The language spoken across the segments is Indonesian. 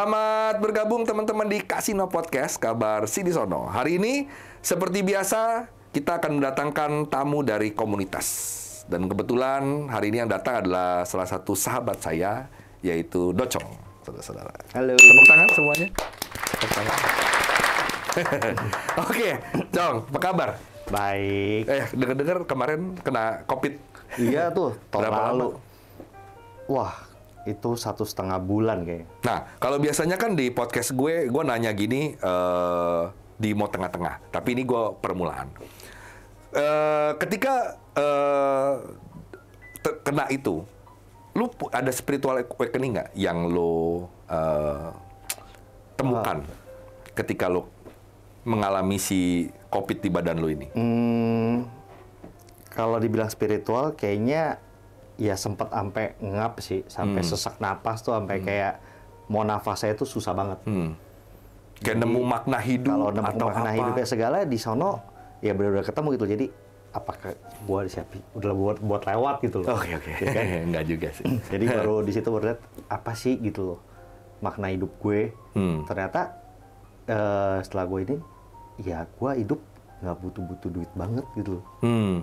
Selamat bergabung teman-teman di Kasino Podcast, kabar si di sono. Hari ini, seperti biasa, kita akan mendatangkan tamu dari komunitas. Dan kebetulan hari ini yang datang adalah salah satu sahabat saya, yaitu Docong, saudara-saudara. Halo. Tepuk tangan semuanya. Tepuk tangan. Oke, Cong, apa kabar? Baik. Dengar-dengar kemarin kena COVID. Iya tuh, tahun Berapa lalu. lama? Wah, itu 1,5 bulan kayaknya. Nah, kalau biasanya kan di podcast gue nanya gini di mau tengah-tengah. Tapi ini gue permulaan. Ketika kena itu, lu ada spiritual awakening nggak yang lu temukan ketika lu mengalami si COVID di badan lu ini? Kalau dibilang spiritual, kayaknya ya sempat sampai ngap sih, sampai sesak napas tuh, sampai kayak mau nafas saya tuh susah banget. Kayak nemu makna hidup Kalau nemu atau makna apa? hidupnya segala di sono, ya benar-benar ketemu gitu. Jadi apakah gua disiapin udah buat lewat gitu loh. Oke. Ya kan? Enggak juga sih. Jadi baru di situ baru lihat apa sih gitu loh makna hidup gue. Ternyata setelah gue ini, ya gue hidup nggak butuh duit banget gitu loh.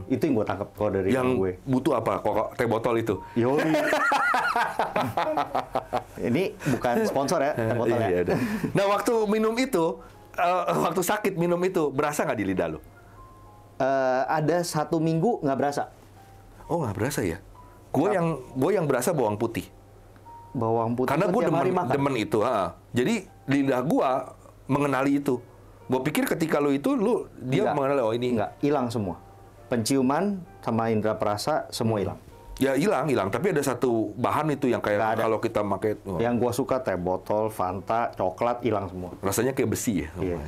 Itu yang gue tangkap kalau dari Yang gue. butuh apa? Kok teh botol itu? Yoi. Ini bukan sponsor ya, teh botol ya. Iya, ada. Nah, waktu minum itu, waktu sakit minum itu, berasa nggak di lidah lo? Ada 1 minggu nggak berasa. Oh, nggak berasa ya? Gue yang berasa bawang putih. Bawang putih Karena gue tiap hari makan. demen itu. Jadi lidah gue mengenali itu. Gue pikir ketika lu itu, dia Enggak. mengenali, oh ini. Enggak, hilang semua. Penciuman sama indera perasa semua hilang. Ya hilang. Tapi ada satu bahan itu yang Nggak kayak ada. kalau kita pakai, Yang gue suka teh botol, Fanta, coklat hilang semua. rasanya kayak besi ya. Iya.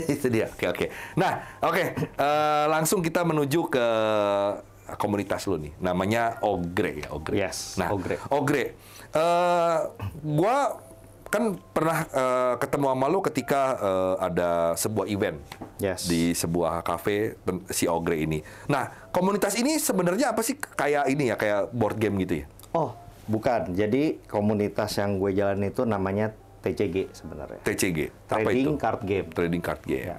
Itu dia. Oke. Nah, oke. Langsung kita menuju ke komunitas lu nih. Namanya Ogre ya, Ogre. Yes, Nah, Ogre. Ogre. Gua kan pernah ketemu sama lu ketika ada sebuah event Yes. di sebuah kafe si Ogre ini. Nah, komunitas ini sebenarnya apa sih? Kayak ini ya, kayak board game gitu ya? Oh, bukan. Jadi komunitas yang gue jalan itu namanya TCG sebenarnya. TCG. Apa Trading itu? Card Game. Trading card game. Ya.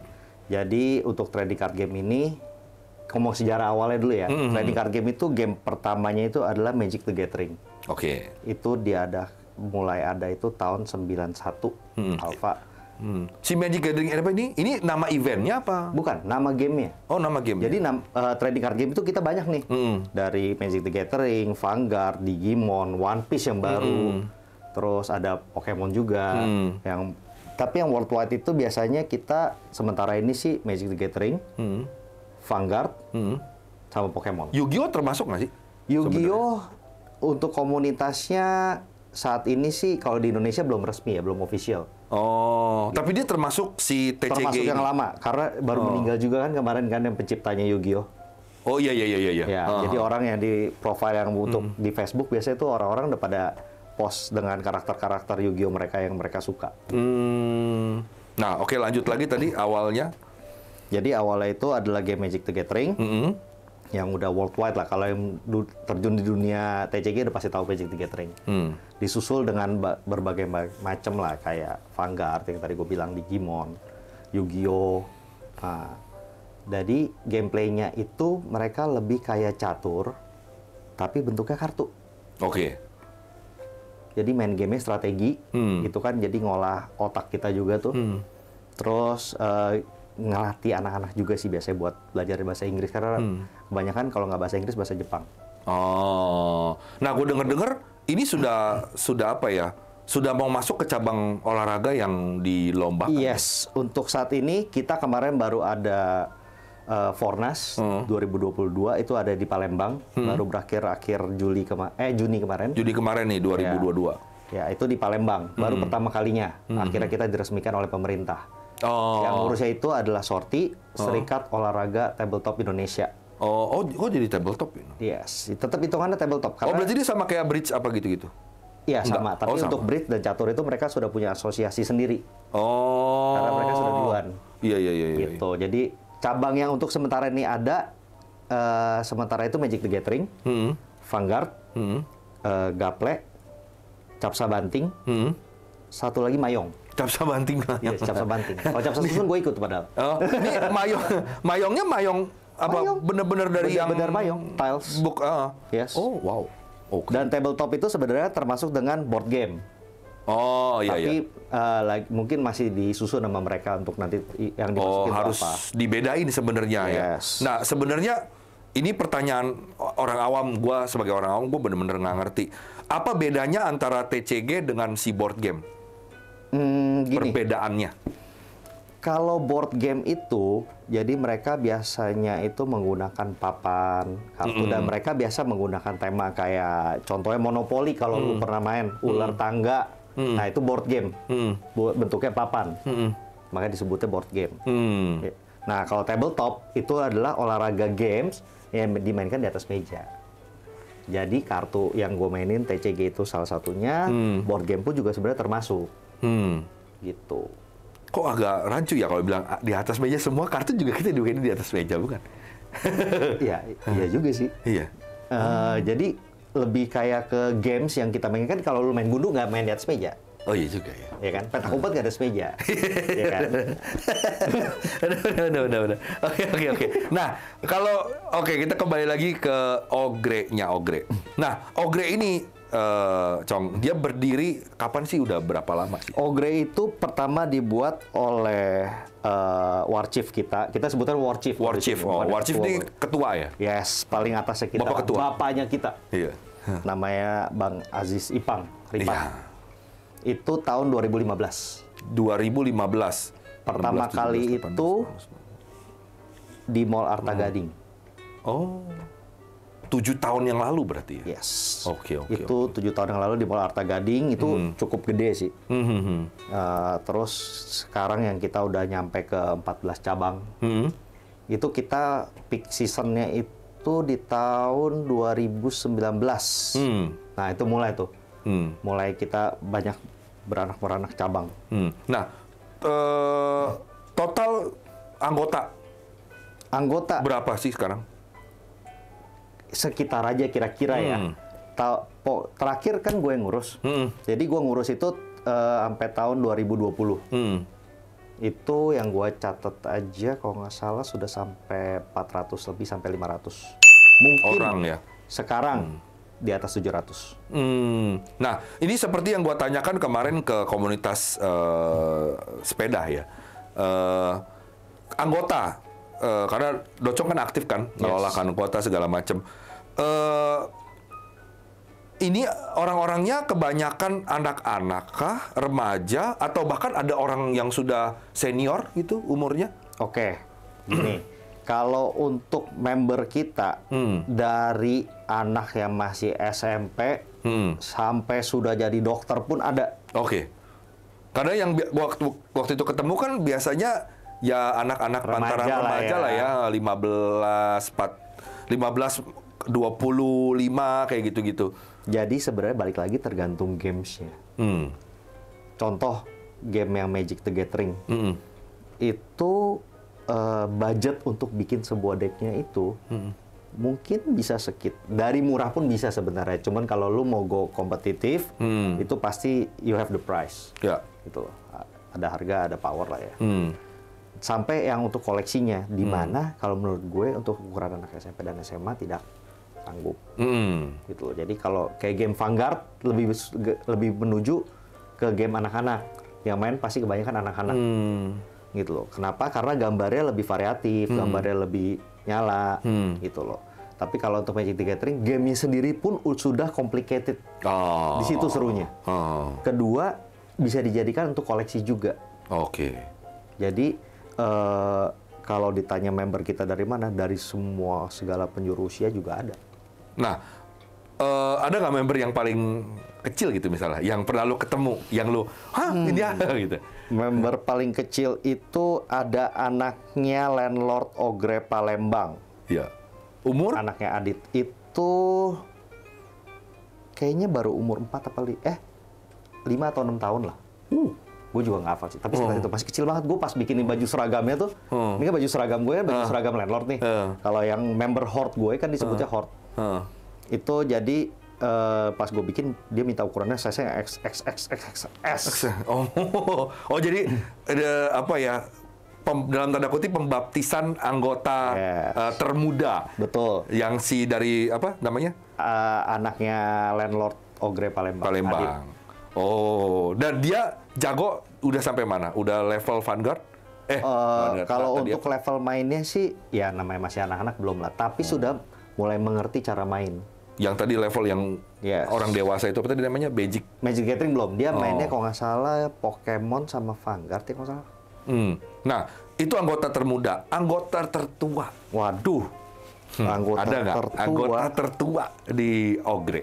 Jadi untuk trading card game ini, ngomong sejarah awalnya dulu ya. Trading card game itu game pertamanya itu adalah Magic the Gathering. Oke. Itu mulai ada itu tahun 91 Alpha. Si Magic Gathering apa ini? Ini nama eventnya apa? Bukan, nama gamenya. Oh, nama game. Jadi trading card game itu kita banyak nih. Dari Magic the Gathering, Vanguard, Digimon, One Piece yang baru. Terus ada Pokemon juga. Tapi yang worldwide itu biasanya kita sementara ini sih Magic the Gathering, Vanguard, sama Pokemon. Yu-Gi-Oh termasuk nggak sih? Yu-Gi-Oh untuk komunitasnya saat ini sih kalau di Indonesia belum resmi ya, belum official. Oh, tapi dia termasuk si TCG Termasuk ini. yang lama, karena baru meninggal juga kan kemarin kan yang penciptanya Yu-Gi-Oh. Oh iya. Ya, jadi orang yang di profile yang untuk di Facebook biasanya itu orang-orang udah pada post dengan karakter-karakter Yu-Gi-Oh mereka yang mereka suka. Nah, oke, lanjut lagi tadi awalnya. Jadi awalnya itu adalah game Magic the Gathering yang udah worldwide lah. Kalau yang terjun di dunia TCG udah pasti tahu Magic the Gathering. Disusul dengan berbagai macam lah kayak Vanguard yang tadi gue bilang, Digimon, Yu-Gi-Oh. Nah, jadi gameplaynya itu mereka lebih kayak catur, tapi bentuknya kartu. Oke. Jadi main gamenya strategi, gitu kan. Jadi ngolah otak kita juga tuh. Terus ngelatih anak-anak juga sih biasanya buat belajar bahasa Inggris. Karena kebanyakan kalau nggak bahasa Inggris, bahasa Jepang. Oh, nah gue denger ini sudah apa ya? Sudah mau masuk ke cabang olahraga yang dilombakan. Yes, untuk saat ini kita kemarin baru ada Fornas 2022 itu ada di Palembang, baru berakhir akhir Juni kemarin. Juni kemarin nih 2022. Ya, itu di Palembang, baru pertama kalinya. Akhirnya kita diresmikan oleh pemerintah. Yang ngurusnya itu adalah Sorti, Serikat Olahraga Tabletop Indonesia. Oh, jadi tabletop ini. Yes, tetap hitungannya tabletop. Oh, berarti dia sama kayak bridge apa gitu-gitu? Iya, sama. Enggak. Tapi Oh, untuk sama. bridge dan catur itu mereka sudah punya asosiasi sendiri. Oh. Karena mereka sudah duluan. Iya. Gitu. Jadi cabang yang untuk sementara ini ada, sementara itu Magic the Gathering, Vanguard, Gaple, capsa banting, satu lagi mayong. Capsa banting. Iya, capsa banting. Kalau capsa susun gue ikut padahal. Oh, ini mayongnya mayong apa? Bener-bener dari yang bener mayong, tiles. Yes. Oh, wow. Okay. Dan tabletop itu sebenarnya termasuk dengan board game. Oh, iya. Tapi mungkin masih disusun sama mereka untuk nanti yang dimasukin harus apa. Dibedain sebenarnya ya. Nah, sebenarnya ini pertanyaan orang awam, gue sebagai orang awam, gue bener-bener nggak ngerti. Apa bedanya antara TCG dengan si board game? Gini, perbedaannya. Kalau board game itu, jadi mereka biasanya itu menggunakan papan, kartu, dan mereka biasa menggunakan tema kayak contohnya Monopoly kalau lu pernah main, ular tangga. Nah, itu board game. Bentuknya papan. Makanya disebutnya board game. Nah, kalau tabletop itu adalah olahraga games yang dimainkan di atas meja. Jadi kartu yang gue mainin TCG itu salah satunya, board game pun juga sebenarnya termasuk. Gitu. Kok agak rancu ya kalau bilang di atas meja, semua kartu juga kita mainin di atas meja, bukan? Iya juga sih. Iya. Jadi lebih kayak ke games yang kita mainkan. Kalau lu main gundu nggak main di atas meja. Oh iya juga ya. Ya kan? Petak umpet nggak ada meja. Ya kan? Udah. Oke. Nah, kalau kita kembali lagi ke Ogre-nya Ogre. Nah, Ogre ini Cong, dia berdiri kapan sih? Udah berapa lama sih? Ogre itu pertama dibuat oleh Warchief kita. Kita sebutkan Warchief. Warchief. Warchief ini ketua ya? Yes, paling atasnya kita. Bapak ketua. Bapaknya kita. Iya. Namanya Bang Aziz Ipang. Iya. Itu tahun 2015. 2015. Pertama 16, kali 17, 18, itu di Mall Arta Gading. Oh. 7 tahun yang lalu berarti ya? Yes. Oke. Itu 7 tahun yang lalu di Mall Arta Gading, itu cukup gede sih. Terus sekarang yang kita udah nyampe ke 14 cabang. Itu kita peak seasonnya itu di tahun 2019. Nah, itu mulai tuh. Mulai kita banyak beranak cabang. Nah, total anggota berapa sih sekarang? Sekitar aja kira-kira ya. Terakhir kan gue ngurus. Jadi gue ngurus itu sampai tahun 2020. Itu yang gue catat aja kalau nggak salah sudah sampai 400 lebih sampai 500. Mungkin orang ya. Sekarang di atas 700. Nah, ini seperti yang gue tanyakan kemarin ke komunitas sepeda ya. Anggota, karena Docong kan aktif kan, ngelolakan kuota segala macam. Ini orang-orangnya kebanyakan anak-anak kah, remaja, atau bahkan ada orang yang sudah senior gitu umurnya? Oke, gini. Kalau untuk member kita, dari anak yang masih SMP sampai sudah jadi dokter pun ada. Oke. Karena yang waktu itu ketemu kan biasanya ya anak-anak pantaran remaja lah ya, 15, 25 kayak gitu-gitu. Jadi sebenarnya balik lagi tergantung gamesnya. Contoh game yang Magic the Gathering itu budget untuk bikin sebuah decknya itu mungkin bisa dari murah pun bisa sebenarnya. Cuman kalau lu mau go kompetitif itu pasti you have the price. Ya. Gitu. Ada harga, ada power lah ya. Sampai yang untuk koleksinya, di mana kalau menurut gue untuk ukuran anak SMP dan SMA tidak sanggup. Gitu loh. Jadi kalau kayak game Vanguard lebih menuju ke game anak-anak. Yang main pasti kebanyakan anak-anak. Gitu loh. Kenapa? Karena gambarnya lebih variatif, gambarnya lebih nyala, gitu loh. Tapi kalau untuk Magic the Gathering, gamenya sendiri pun sudah complicated. Di situ serunya. Kedua, bisa dijadikan untuk koleksi juga. Oke. Jadi kalau ditanya member kita dari mana, dari segala penjuru usia juga ada. Nah, ada nggak member yang paling kecil gitu misalnya, yang pernah lu ketemu, yang lu, ini ada gitu? Member paling kecil itu ada anaknya Landlord Ogre Palembang. Iya. Umur? Anaknya Adit itu kayaknya baru umur 5 atau 6 tahun lah. Gue juga nggak hafal sih, tapi sekitar itu masih kecil banget. Gue pas bikinin baju seragamnya tuh, ini kan baju seragam gue, baju seragam Landlord nih. Kalau yang member Horde gue kan disebutnya Horde. Itu jadi pas gue bikin dia minta ukurannya size-nya XXXXS. Oh jadi ada apa ya? Dalam tanda kutip pembaptisan anggota termuda. Betul. Yang si dari apa namanya? Anaknya landlord Ogre Palembang. Palembang. Adit. Oh, dan dia jago udah sampai mana? Udah level Vanguard? Kalau untuk level mainnya sih, ya namanya masih anak-anak belum lah. Tapi sudah mulai mengerti cara main. Yang tadi level yang orang dewasa itu apa tadi namanya? Magic Gathering belum. Dia mainnya kalau nggak salah Pokemon sama Vanguard ya kalau nggak salah. Nah, itu anggota termuda, anggota tertua. Waduh, ada nggak anggota tertua di Ogre?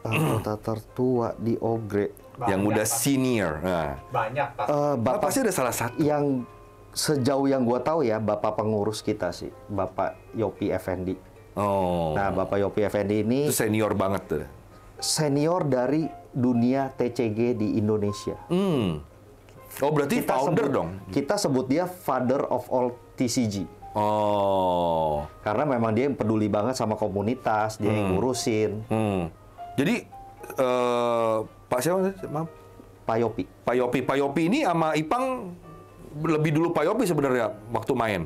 Anggota tertua di Ogre. Yang udah senior. Nah. Banyak, Pak. Bapak pasti ada salah satu. Yang sejauh yang gua tahu ya, Bapak pengurus kita sih, Bapak Yopi Effendi. Oh. Nah, Bapak Yopi Effendi ini itu senior banget tuh. Senior dari dunia TCG di Indonesia. Oh, berarti Kita founder sebut, dong? Kita sebut dia father of all TCG. Oh. Karena memang dia peduli banget sama komunitas, dia yang ngurusin. Jadi, Pak siapa? Maaf. Pak Yopi. Pak Yopi ini sama Ipang lebih dulu Pak Yopi sebenarnya waktu main.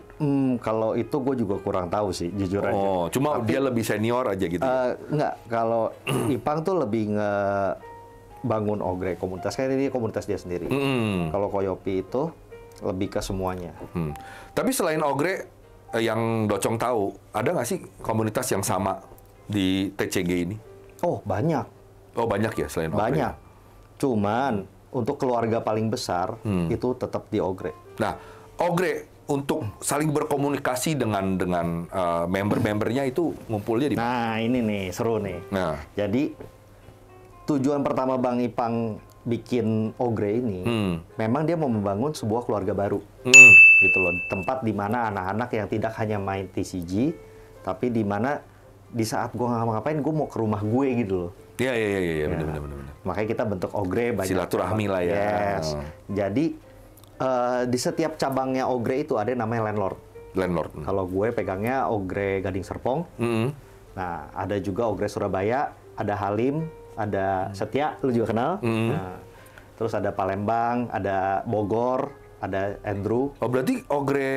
Kalau itu gue juga kurang tahu sih, jujur aja. Oh, cuma dia lebih senior aja gitu. Enggak, kalau Ipang tuh lebih bangun Ogre komunitas, kayak ini komunitas dia sendiri. Kalau Koyopi itu lebih ke semuanya. Tapi selain Ogre yang Docong tahu, ada nggak sih komunitas yang sama di TCG ini? Oh, banyak. Oh, banyak ya selain Ogre? Banyak. Cuman untuk keluarga paling besar itu tetap di Ogre. Nah, Ogre untuk saling berkomunikasi dengan member-membernya itu ngumpulnya di mana? Nah, ini nih seru nih. Nah. Jadi tujuan pertama Bang Ipang bikin Ogre ini, memang dia mau membangun sebuah keluarga baru, gitu loh. Tempat di mana anak-anak yang tidak hanya main TCG, tapi di mana di saat gue ngapa-ngapain, gue mau ke rumah gue gitu loh. Iya, benar. Makanya kita bentuk Ogre banyak. Silaturahmi lah ya. Yes. Jadi di setiap cabangnya Ogre itu ada yang namanya landlord. Kalau gue pegangnya Ogre Gading Serpong. Nah, ada juga Ogre Surabaya, ada Halim, ada Setia, lu juga kenal. Nah, terus ada Palembang, ada Bogor, ada Andrew. Oh, berarti Ogre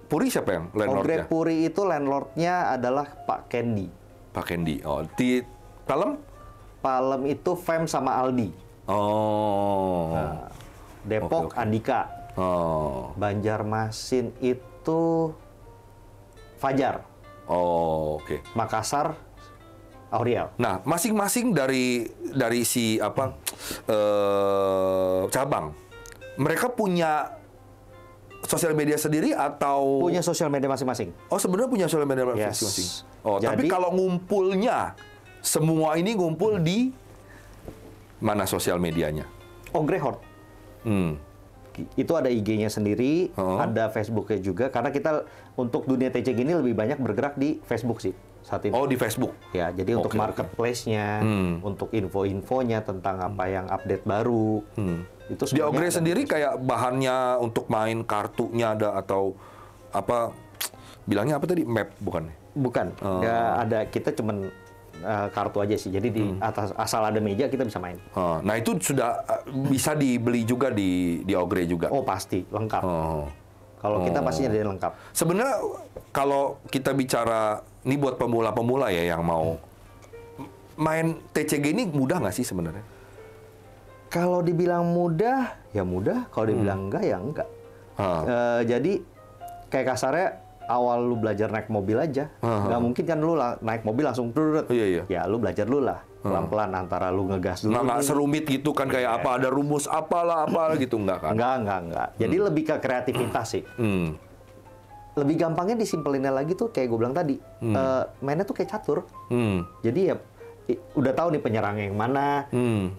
Puri siapa yang landlordnya? Ogre Puri itu landlordnya adalah Pak Candy. Pak Candy. Oh, di Palem? Palem itu Fem sama Aldi. Oh. Nah, Depok Oke. Andika. Oh. Banjarmasin itu Fajar. Oh, oke. Makassar Auriel. Nah, masing-masing dari si cabang, mereka punya sosial media sendiri atau Punya sosial media masing-masing. Oh, sebenarnya punya sosial media Yes. masing-masing. Oh, Jadi, tapi kalau ngumpulnya semua ini ngumpul di mana sosial medianya? Ogre Horde. Itu ada IG-nya sendiri, ada Facebook-nya juga. Karena kita untuk dunia TCG ini lebih banyak bergerak di Facebook sih saat ini. Oh, di Facebook. Ya, jadi untuk marketplace-nya, untuk info-infonya tentang apa yang update baru, itu Di semuanya Ogre ada. sendiri kayak bahannya untuk main kartunya ada atau apa? Bilangnya apa tadi? Map bukan? Bukan. Ya ada, kita cuman kartu aja sih. Jadi di atas asal ada meja kita bisa main. Nah, itu sudah bisa dibeli juga di Ogre juga. Oh, pasti lengkap. Kalau kita pasti nyediain lengkap. Sebenarnya kalau kita bicara ini buat pemula-pemula ya yang mau main TCG ini mudah nggak sih sebenarnya? Kalau dibilang mudah, ya mudah. Kalau dibilang enggak, ya enggak. Jadi kayak kasarnya awal lu belajar naik mobil aja, nggak mungkin kan lu naik mobil langsung turut. Iya. Ya lu belajar dulu lah, pelan-pelan antara lu ngegas dulu. Nggak serumit gitu kan kayak apa ada rumus apalah gitu nggak kan? Enggak. Jadi lebih ke kreativitas sih. Lebih gampangnya disimpelinnya lagi tuh kayak gue bilang tadi, mainnya tuh kayak catur. Jadi ya udah tahu nih penyerangnya yang mana,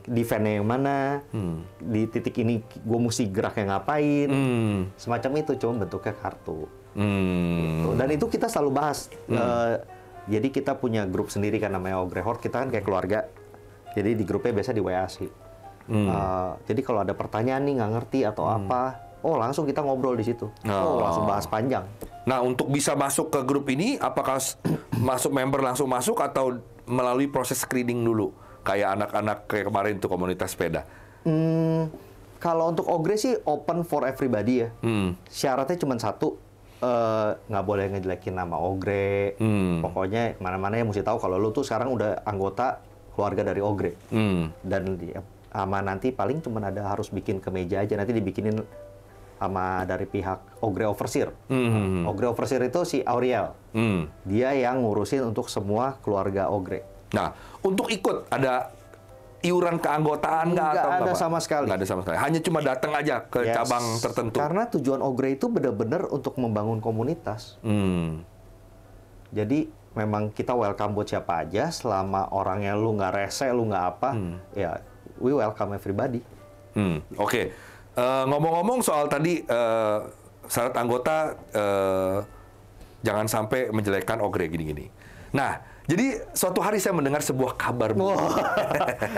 defense-nya yang mana, di titik ini gue mesti geraknya ngapain, semacam itu, cuma bentuknya kartu. Gitu. Dan itu kita selalu bahas. Jadi kita punya grup sendiri kan namanya Ogre Horde, kita kan kayak keluarga. Jadi di grupnya biasa di WA sih. Jadi kalau ada pertanyaan nih nggak ngerti atau apa, langsung kita ngobrol di situ. Langsung bahas panjang. Nah, untuk bisa masuk ke grup ini, apakah member langsung masuk atau melalui proses screening dulu? Kayak anak-anak kayak kemarin tuh komunitas sepeda. Kalau untuk Ogre sih open for everybody ya. Syaratnya cuma satu, nggak boleh ngejelekin nama Ogre. Pokoknya mana-mana yang mesti tahu kalau lu tuh sekarang udah anggota keluarga dari Ogre. Dan sama nanti paling cuma ada harus bikin kemeja aja, nanti dibikinin sama dari pihak Ogre Overseer. Ogre Overseer itu si Auriel. Dia yang ngurusin untuk semua keluarga Ogre. Nah, untuk ikut ada iuran keanggotaan nggak atau ada apa? sama sekali. Nggak ada sama sekali. Hanya cuma datang aja ke cabang tertentu. Karena tujuan Ogre itu benar-benar untuk membangun komunitas. Jadi memang kita welcome buat siapa aja, selama orangnya lu nggak rese, lu nggak apa, ya we welcome everybody. Oke. Ngomong-ngomong soal tadi syarat anggota jangan sampai menjelekkan Ogre gini-gini. Nah, jadi suatu hari saya mendengar sebuah kabar burung.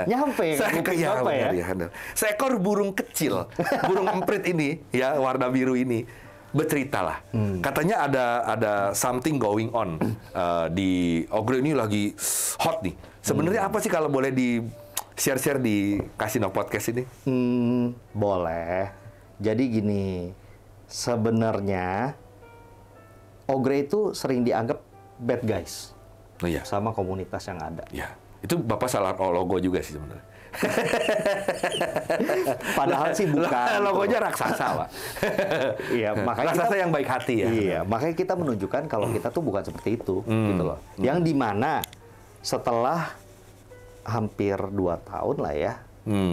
Nyampe ya? Seekor burung kecil, burung emprit ini, ya warna biru ini, bercerita lah. Katanya ada something going on di Ogre ini lagi hot nih. Sebenarnya apa sih kalau boleh di share-share di Casino Podcast ini? Boleh. Jadi gini, sebenarnya Ogre itu sering dianggap bad guys. Oh iya. Sama komunitas yang ada. Ya, itu Bapak salah logo juga sih sebenarnya. Padahal sih bukan. Logonya raksasa, Pak. Iya, makanya raksasa yang baik hati ya. Iya, makanya kita menunjukkan kalau kita tuh bukan seperti itu, gitu loh. Yang dimana setelah hampir 2 tahun lah ya,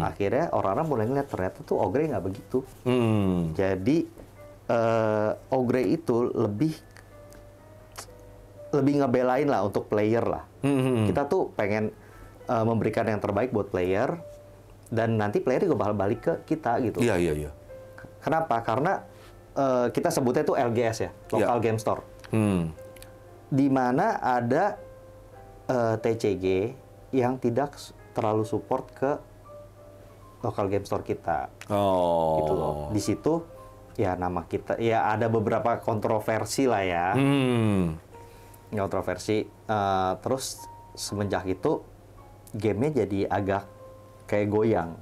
akhirnya orang-orang mulai ngeliat ternyata tuh Ogre nggak begitu. Jadi Ogre itu lebih ngebelain lah untuk player lah. Kita tuh pengen memberikan yang terbaik buat player, dan nanti player juga bakal balik ke kita gitu. Iya. Kenapa? Karena kita sebutnya tuh LGS ya, Local Game Store. Di mana ada TCG yang tidak terlalu support ke Local Game Store kita. Gitu loh. Di situ ya nama kita, ya ada beberapa kontroversi lah ya. Kontroversi. Terus semenjak itu gamenya jadi agak kayak goyang.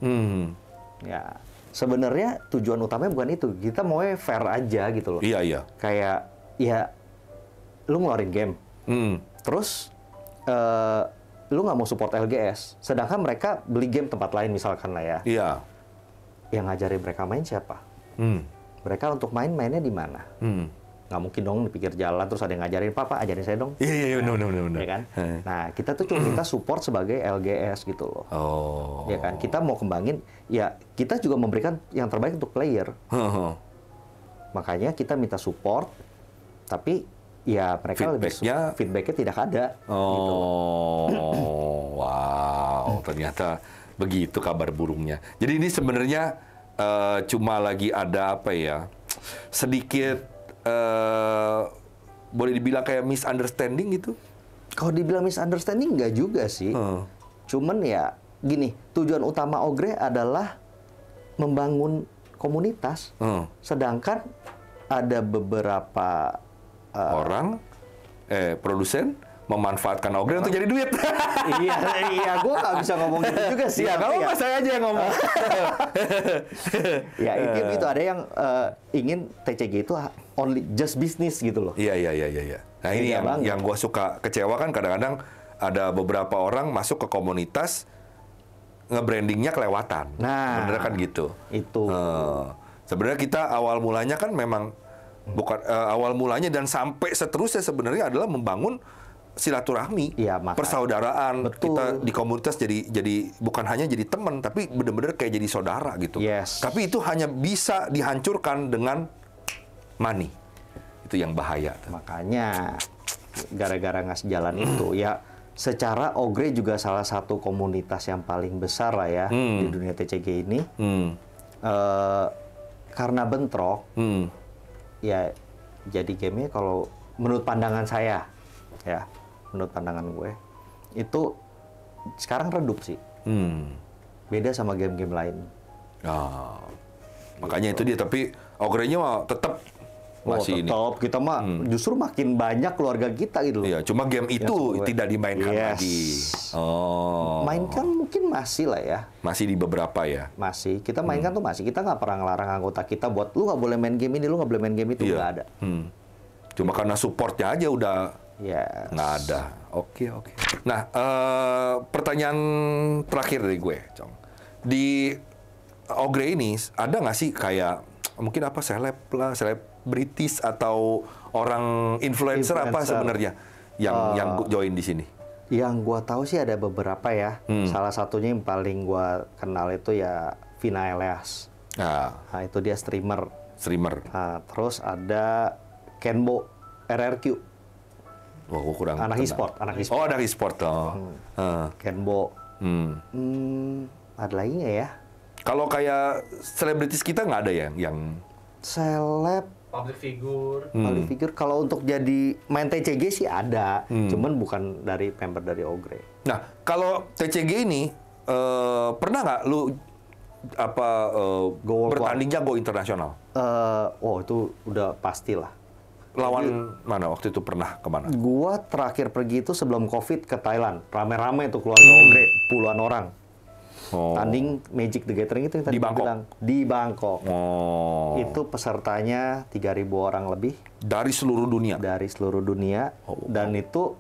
Ya sebenarnya tujuan utamanya bukan itu. Kita mau fair aja gitu loh. Iya. Kayak ya lu ngeluarin game, terus lu nggak mau support LGS, sedangkan mereka beli game tempat lain misalkan lah ya. Iya. Yang ngajarin mereka main siapa? Mereka untuk mainnya di mana? Nggak mungkin dong di pinggir jalan terus ada yang ngajarin, Papa ajarin saya dong. Iya, benar. Ya kan? Nah, kita tuh cuma minta support sebagai LGS gitu loh. Ya kan? Kita mau kembangin, ya kita juga memberikan yang terbaik untuk player. Makanya kita minta support, tapi ya mereka feedbacknya tidak ada. Gitu. Wow, ternyata begitu kabar burungnya. Jadi ini sebenarnya cuma lagi ada apa ya? Sedikit boleh dibilang kayak misunderstanding gitu? Kalau dibilang misunderstanding nggak juga sih. Cuman ya gini, tujuan utama Ogre adalah membangun komunitas. Sedangkan ada beberapa orang, produsen memanfaatkan Ogre untuk jadi duit. Iya, gue nggak bisa ngomong gitu juga sih. Iya, kamu apa saya aja yang ngomong. Ya, intinya gitu. Ada yang ingin TCG itu only just business gitu loh. Iya. Nah ini yang gue suka kecewa kan kadang-kadang ada beberapa orang masuk ke komunitas nge-brandingnya kelewatan. Nah, bener kan gitu. Itu. Sebenarnya kita awal mulanya kan memang bukan awal mulanya dan sampai seterusnya sebenarnya adalah membangun silaturahmi, persaudaraan. Betul. Kita di komunitas jadi bukan hanya jadi teman, tapi benar-benar kayak jadi saudara gitu. Yes. Tapi itu hanya bisa dihancurkan dengan money. Itu yang bahaya. Makanya gara-gara ngasih jalan itu ya, secara Ogre juga salah satu komunitas yang paling besar lah ya di dunia TCG ini. Karena bentrok, ya jadi gamenya kalau menurut pandangan saya, ya menurut pandangan gue, itu sekarang redup sih. Beda sama game-game lain. Makanya itu dia, tapi Ogre-nya tetap masih ini. Tetap kita mah justru makin banyak keluarga kita gitu loh. Iya, cuma game itu tidak dimainkan lagi. Oh. Mainkan mungkin masih lah ya. Masih di beberapa ya. Masih. Kita mainkan tuh masih. Kita nggak pernah ngelarang anggota kita buat lu nggak boleh main game ini, lu nggak boleh main game itu, nggak ada. Cuma karena supportnya aja udah nggak ada. Oke. Nah, pertanyaan terakhir dari gue, Cong. Di Ogre ini ada nggak sih kayak mungkin apa selebritis atau orang influencer apa sebenarnya yang join di sini? Yang gua tahu sih ada beberapa ya. Salah satunya yang paling gua kenal itu ya Vina Elias. Nah, itu dia streamer. Nah, terus ada Kenbo RRQ. Wah, gua kurang anak e-sport. Oh, anak e-sport. Kenbo. Ada lagi nggak ya? Kalau kayak selebritis kita nggak ada yang seleb public figure. Public figure kalau untuk jadi main TCG sih ada, cuman bukan dari member dari Ogre. Nah, kalau TCG ini pernah nggak lu bertandingnya go internasional? Itu udah pastilah. Lawan mana waktu itu pernah kemana? Gua terakhir pergi itu sebelum COVID ke Thailand, rame-rame itu keluarga Ogre, puluhan orang. Tanding Magic the Gathering itu yang tadi di Bangkok. bilang di Bangkok. Itu pesertanya 3.000 orang lebih dari seluruh dunia. Dan itu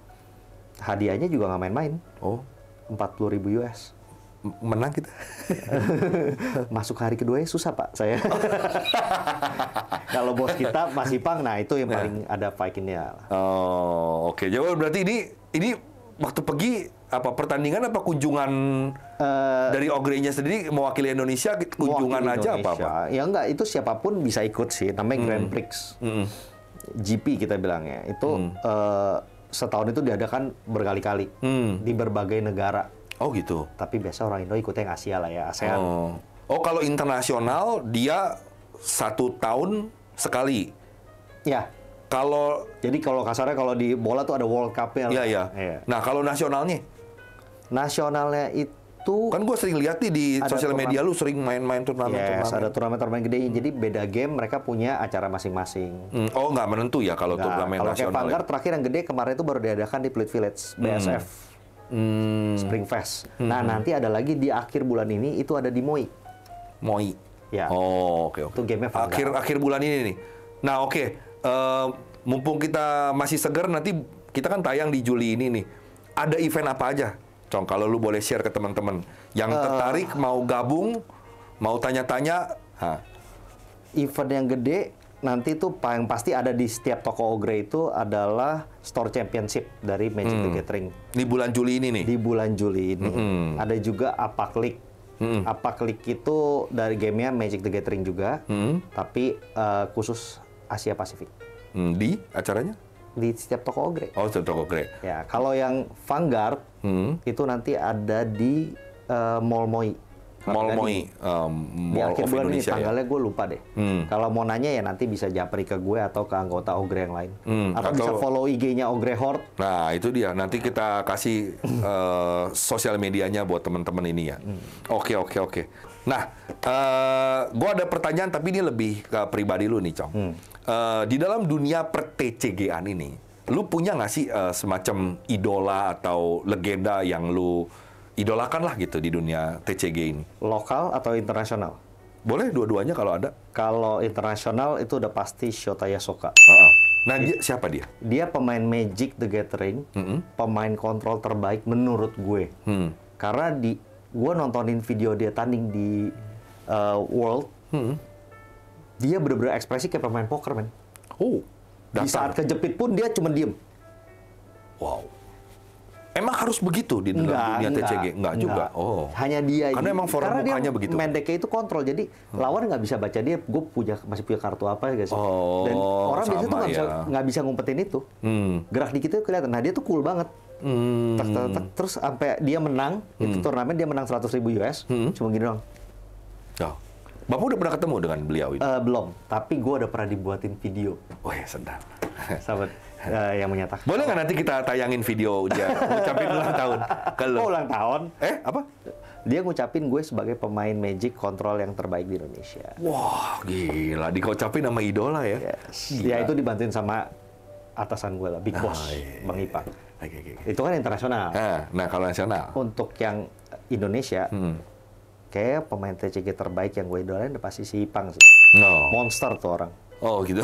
hadiahnya juga nggak main-main. 40.000 US. Menang kita. Masuk hari kedua susah Pak saya. Kalau bos kita Mas Ipang, nah itu yang paling ada fight-nya. Oke. Jadi berarti ini waktu pergi apa pertandingan apa kunjungan dari Ogre-nya sendiri mewakili Indonesia, kunjungan aja apa? Ya enggak, itu siapapun bisa ikut sih, namanya Grand Prix. GP kita bilangnya. Itu setahun itu diadakan berkali-kali di berbagai negara. Oh gitu. Tapi biasa orang Indo ikutnya yang Asia lah ya, ASEAN. Kalau internasional dia 1 tahun sekali. Ya. Jadi kalau kasarnya kalau di bola tuh ada World Cup-nya. Iya. Nah kalau nasionalnya? Nasionalnya itu kan gue sering lihat nih di sosial media lu sering main-main turnamen. Ada turnamen gede. Jadi beda game mereka punya acara masing-masing. Nggak menentu ya kalau turnamen nasional. Kalau kayak Vanguard terakhir yang gede kemarin itu baru diadakan di Pleat Village BSF Spring Fest. Nah nanti ada lagi di akhir bulan ini itu ada di Moi. Ya. Oke. Itu game-nya Vanguard. Akhir bulan ini nih. Nah oke. Mumpung kita masih segar, nanti kita kan tayang di Juli ini nih. Ada event apa aja, Cong? Kalau lu boleh share ke teman-teman yang tertarik mau gabung, mau tanya-tanya. Event yang gede nanti tuh yang pasti ada di setiap toko Ogre itu adalah Store Championship dari Magic the Gathering. Di bulan Juli ini nih? Di bulan Juli ini. Ada juga Apak League. Apak League itu dari gamenya Magic the Gathering juga, tapi khusus Asia Pasifik. Di acaranya? Di setiap toko Ogre. Setiap toko Ogre. Ya, kalau yang Vanguard itu nanti ada di Mall Moi. Di akhir bulan ini, tanggalnya gue lupa deh. Kalau mau nanya ya nanti bisa japri ke gue atau ke anggota Ogre yang lain. Atau bisa follow IG-nya Ogre Horde. Nah, itu dia. Nanti kita kasih sosial medianya buat teman-teman ini ya. Oke. Nah, gue ada pertanyaan tapi ini lebih ke pribadi lu nih, Cong. Di dalam dunia per-TCG-an ini, lu punya nggak sih semacam idola atau legenda yang lu idolakan lah gitu di dunia TCG ini? Lokal atau internasional? Boleh dua-duanya kalau ada. Kalau internasional itu udah pasti Shota Yasuoka. Nah, siapa dia? Dia pemain Magic the Gathering, pemain kontrol terbaik menurut gue. Karena gue nontonin video dia tanding di World, dia bener-bener ekspresi kayak pemain poker, men. Di saat kejepit pun dia cuma diem. Wow. Emang harus begitu di dalam dunia TCG? Enggak juga. Hanya dia. Karena emang form mukanya begitu. Main decknya itu kontrol, jadi lawan nggak bisa baca dia. Gue masih punya kartu apa ya guys? Dan orang biasanya tuh nggak bisa ngumpetin itu. Gerak dikit itu kelihatan. Nah dia tuh cool banget. Terus sampai dia menang itu turnamen, dia menang 100.000 US. Cuma gini doang. Bapak udah pernah ketemu dengan beliau itu? Belum, tapi gue udah pernah dibuatin video. Oh ya, sedap. Sahabat. yang menyatakan. Boleh nggak nanti kita tayangin video dia ngucapin ulang tahun? Oh, ulang tahun? Apa? Dia ngucapin gue sebagai pemain Magic kontrol yang terbaik di Indonesia. Wah, gila. Dikocapin sama idola ya? Yes. Ya itu dibantuin sama atasan gue lah, Big Boss, iya. Bang Ipang. Okay. Itu kan internasional. Nah, kalau nasional? Untuk yang Indonesia, kayak pemain TCG terbaik yang gue idolain udah pasti si Ipang sih. No. Monster tuh orang. Oh gitu.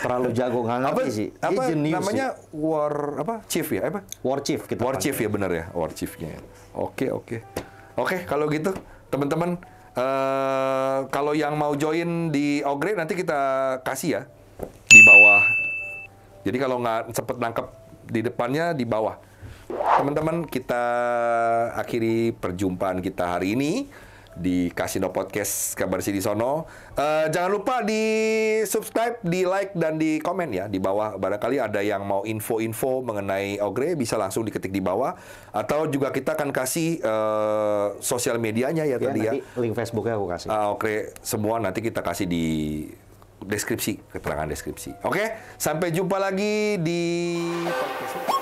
Terlalu jago, nggak ngerti sih. Dia Apa jenius namanya sih. Chief ya? Apa? War Chief kita War panggil. Chief ya, benar ya, War Chiefnya. Oke. Kalau gitu teman-teman, kalau yang mau join di Ogre nanti kita kasih ya di bawah. Jadi kalau nggak sempet nangkep di depannya, di bawah. Teman-teman, kita akhiri perjumpaan kita hari ini di Kasino Podcast Kabar Si di Sono. Jangan lupa di subscribe, di like, dan di komen ya di bawah. Barangkali ada yang mau info-info mengenai Ogre, bisa langsung diketik di bawah. Atau juga kita akan kasih sosial medianya ya tadi ya. Nanti link Facebooknya aku kasih. Oke, semua nanti kita kasih di deskripsi, keterangan deskripsi. Oke, sampai jumpa lagi di podcast.